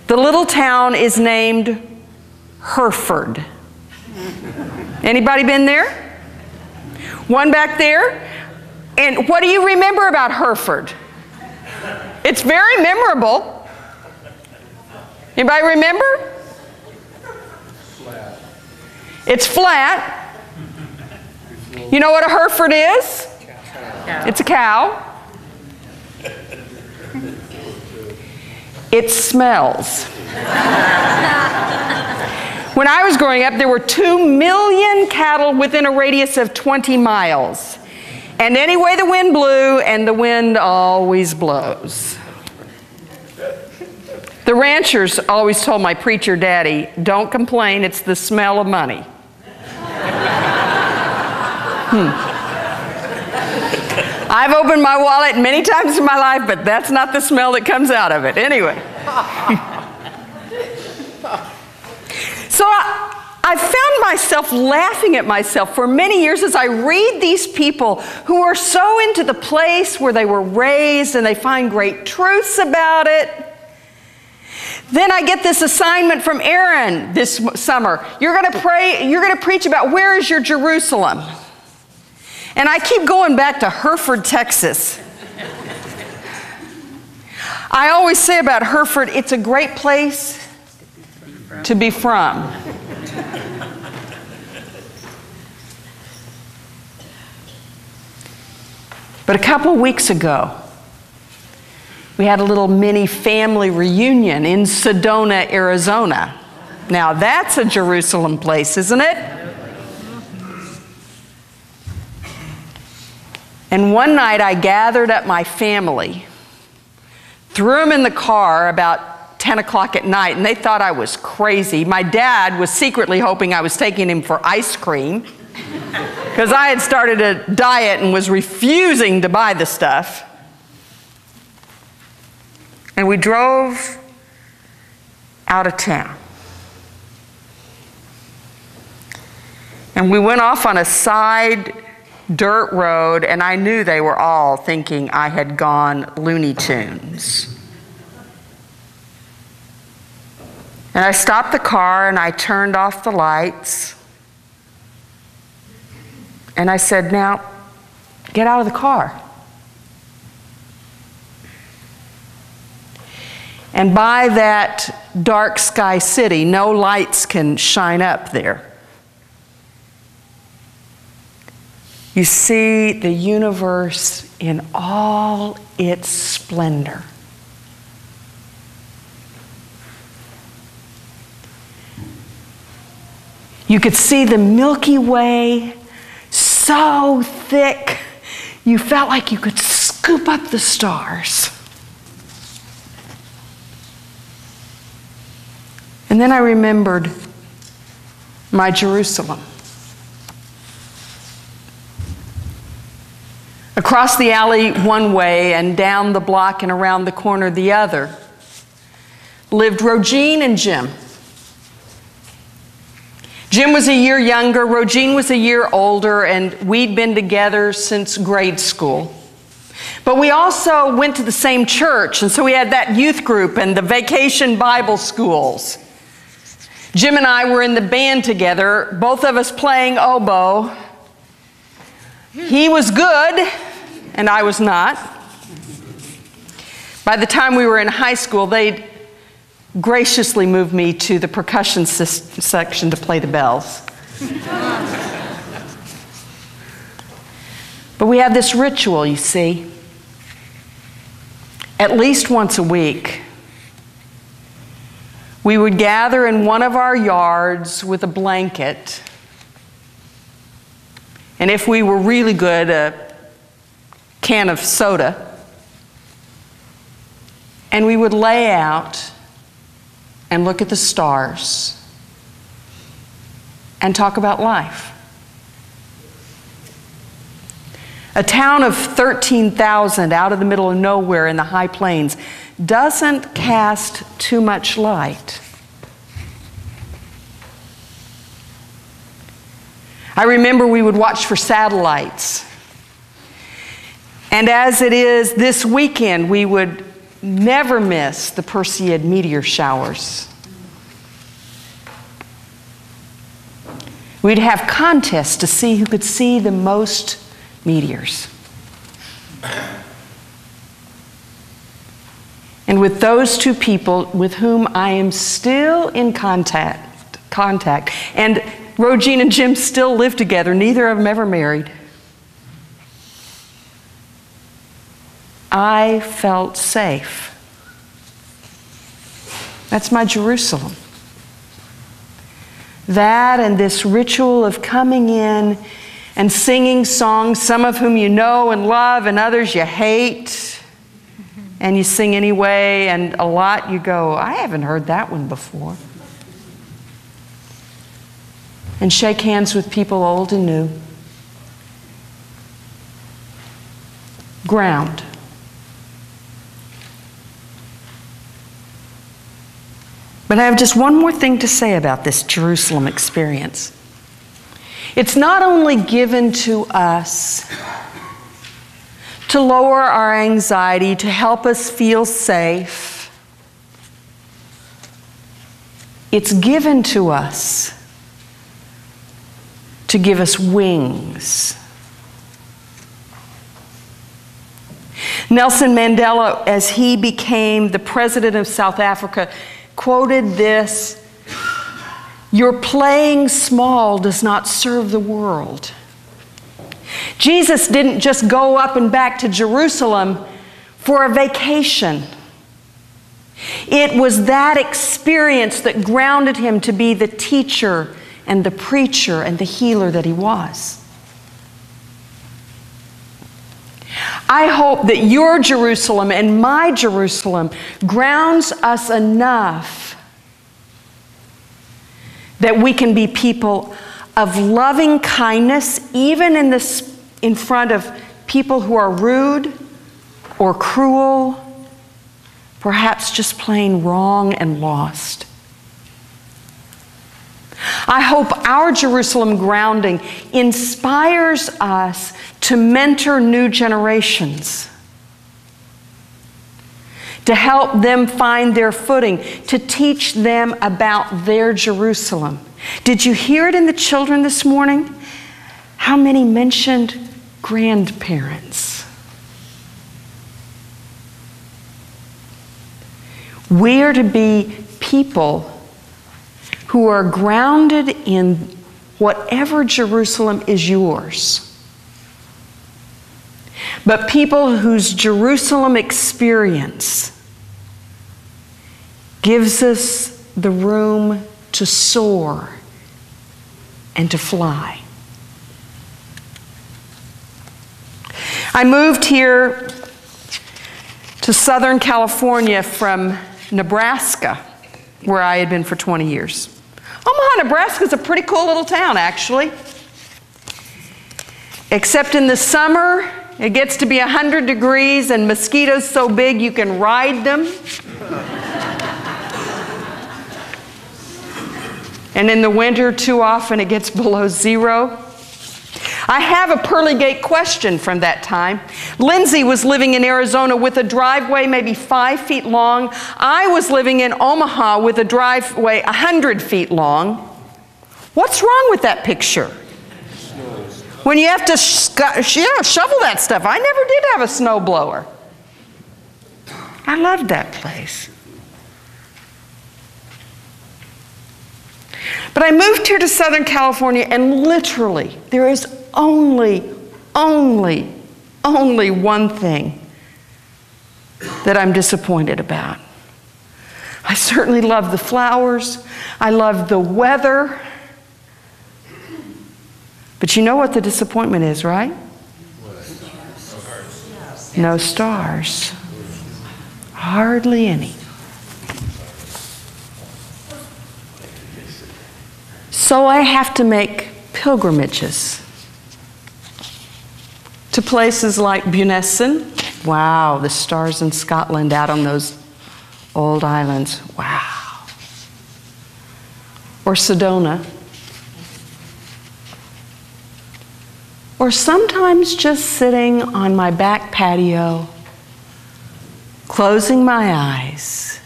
The little town is named Hereford. Anybody been there? One back there? And what do you remember about Hereford? It's very memorable. Anybody remember? Flat. It's flat. You know what a Hereford is? Cow. It's a cow. It smells. When I was growing up, there were 2 million cattle within a radius of 20 miles. And any way the wind blew, and the wind always blows. The ranchers always told my preacher daddy, don't complain, it's the smell of money. I've opened my wallet many times in my life, but that's not the smell that comes out of it. Anyway. So I found myself laughing at myself for many years as I read these people who are so into the place where they were raised and they find great truths about it. Then I get this assignment from Aaron this summer. You're going to preach about where is your Jerusalem? And I keep going back to Hereford, Texas. I always say about Hereford, it's a great place to be from. But a couple of weeks ago, we had a little mini family reunion in Sedona, Arizona. Now that's a Jerusalem place, isn't it? And one night I gathered up my family, threw them in the car about 10 o'clock at night, and they thought I was crazy. My dad was secretly hoping I was taking him for ice cream because I had started a diet and was refusing to buy the stuff. And we drove out of town. And we went off on a side dirt road, and I knew they were all thinking I had gone Looney Tunes. And I stopped the car and I turned off the lights. And I said, now, get out of the car. And by that dark sky city, no lights can shine up there. You see the universe in all its splendor. You could see the Milky Way so thick, you felt like you could scoop up the stars. And then I remembered my Jerusalem. Across the alley one way and down the block and around the corner the other lived Rogine and Jim. Jim was a year younger, Rogine was a year older, and we'd been together since grade school. But we also went to the same church, and so we had that youth group and the vacation Bible schools. Jim and I were in the band together, both of us playing oboe. He was good, and I was not. By the time we were in high school, they'd graciously moved me to the percussion section to play the bells. But we had this ritual, you see. At least once a week, we would gather in one of our yards with a blanket, and if we were really good, a can of soda, and we would lay out and look at the stars and talk about life. A town of 13,000 out of the middle of nowhere in the high plains doesn't cast too much light. I remember we would watch for satellites. And as it is this weekend, we would never miss the Perseid meteor showers. We'd have contests to see who could see the most meteors. And with those two people with whom I am still in contact, and Rogine and Jim still live together, neither of them ever married, I felt safe. That's my Jerusalem. That and this ritual of coming in and singing songs, some of whom you know and love and others you hate, and you sing anyway, and a lot you go, I haven't heard that one before. And shake hands with people old and new. Ground. But I have just one more thing to say about this Jerusalem experience. It's not only given to us to lower our anxiety, to help us feel safe. It's given to us to give us wings. Nelson Mandela, as he became the president of South Africa, quoted this: "Your playing small does not serve the world." Jesus didn't just go up and back to Jerusalem for a vacation. It was that experience that grounded him to be the teacher and the preacher and the healer that he was. I hope that your Jerusalem and my Jerusalem grounds us enough that we can be people of loving kindness, even in front of people who are rude or cruel, perhaps just plain wrong and lost. I hope our Jerusalem grounding inspires us to mentor new generations, to help them find their footing, to teach them about their Jerusalem. Did you hear it in the children this morning? How many mentioned grandparents? We are to be people who are grounded in whatever Jerusalem is yours, but people whose Jerusalem experience gives us the room to soar and to fly. I moved here to Southern California from Nebraska, where I had been for 20 years. Omaha, Nebraska is a pretty cool little town, actually. Except in the summer, it gets to be 100 degrees and mosquitoes so big you can ride them. And in the winter, too often, it gets below zero. I have a pearly gate question from that time. Lindsay was living in Arizona with a driveway maybe 5 feet long. I was living in Omaha with a driveway 100 feet long. What's wrong with that picture? When you have to shovel that stuff. I never did have a snowblower. I loved that place. But I moved here to Southern California, and literally, there is only one thing that I'm disappointed about. I certainly love the flowers. I love the weather. But you know what the disappointment is, right? No stars. Hardly any. So I have to make pilgrimages to places like Bunessan. Wow, the stars in Scotland out on those old islands. Wow. Or Sedona. Or sometimes just sitting on my back patio, closing my eyes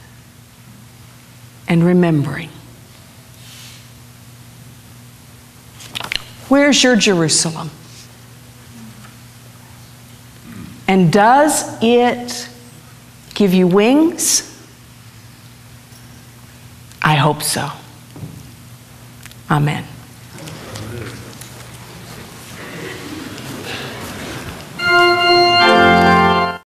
and remembering. Where's your Jerusalem? And does it give you wings? I hope so. Amen.